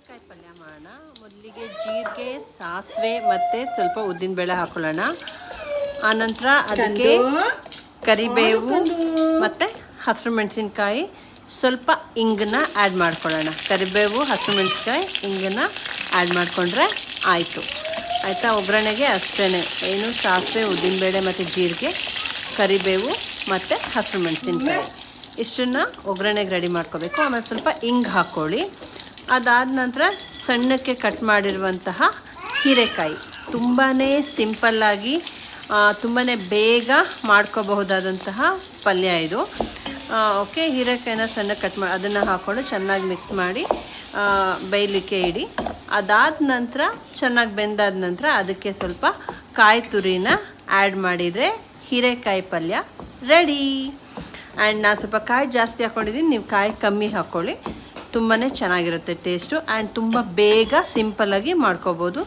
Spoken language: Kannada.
ಹೀರೆಕಾಯಿ ಪಲ್ಯ ಮಾಡೋಣ. ಮೊದಲಿಗೆ ಜೀರಿಗೆ, ಸಾಸಿವೆ ಮತ್ತು ಸ್ವಲ್ಪ ಉದ್ದಿನಬೇಳೆ ಹಾಕೊಳ್ಳೋಣ. ಆನಂತರ ಅದಕ್ಕೆ ಕರಿಬೇವು ಮತ್ತು ಹಸಿರು ಮೆಣಸಿನ್ಕಾಯಿ, ಸ್ವಲ್ಪ ಇಂಗನ್ನ ಆ್ಯಡ್ ಮಾಡ್ಕೊಳ್ಳೋಣ. ಕರಿಬೇವು, ಹಸಿರು ಮೆಣಸಿನ್ಕಾಯಿ, ಇಂಗನ್ನ ಆ್ಯಡ್ ಮಾಡಿಕೊಂಡ್ರೆ ಆಯಿತು. ಆಯಿತಾ? ಒಗ್ಗರಣೆಗೆ ಅಷ್ಟೇ, ಏನು ಸಾಸಿವೆ, ಉದ್ದಿನಬೇಳೆ ಮತ್ತು ಜೀರಿಗೆ, ಕರಿಬೇವು ಮತ್ತು ಹಸಿರು ಮೆಣಸಿನ್ಕಾಯಿ ಇಷ್ಟನ್ನು ಒಗ್ಗರಣೆಗೆ ರೆಡಿ ಮಾಡ್ಕೋಬೇಕು. ಆಮೇಲೆ ಸ್ವಲ್ಪ ಇಂಗು ಹಾಕ್ಕೊಳ್ಳಿ. ಅದಾದ ನಂತರ ಸಣ್ಣಕ್ಕೆ ಕಟ್ ಮಾಡಿರುವಂತಹ ಹೀರೆಕಾಯಿ, ತುಂಬಾ ಸಿಂಪಲ್ಲಾಗಿ ತುಂಬಾ ಬೇಗ ಮಾಡ್ಕೋಬಹುದಾದಂತಹ ಪಲ್ಯ ಇದು. ಓಕೆ, ಹೀರೆಕಾಯಿನ ಸಣ್ಣ ಕಟ್ ಮಾಡಿ ಅದನ್ನು ಹಾಕ್ಕೊಂಡು ಚೆನ್ನಾಗಿ ಮಿಕ್ಸ್ ಮಾಡಿ ಬೇಯಲಿಕ್ಕೆ ಇಡಿ. ಅದಾದ ನಂತರ ಚೆನ್ನಾಗಿ ಬೆಂದಾದ ನಂತರ ಅದಕ್ಕೆ ಸ್ವಲ್ಪ ಕಾಯಿ ತುರಿನ ಆ್ಯಡ್ ಮಾಡಿದರೆ ಹೀರೆಕಾಯಿ ಪಲ್ಯ ರೆಡಿ. ಆ್ಯಂಡ್ ನಾನು ಸ್ವಲ್ಪ ಕಾಯಿ ಜಾಸ್ತಿ ಹಾಕ್ಕೊಂಡಿದ್ದೀನಿ, ನೀವು ಕಾಯಿ ಕಮ್ಮಿ ಹಾಕ್ಕೊಳ್ಳಿ. ತುಂಬಾ ಚೆನ್ನಾಗಿರುತ್ತೆ ಟೇಸ್ಟು. ಆ್ಯಂಡ್ ತುಂಬ ಬೇಗ ಸಿಂಪಲ್ಲಾಗಿ ಮಾಡ್ಕೋಬೋದು.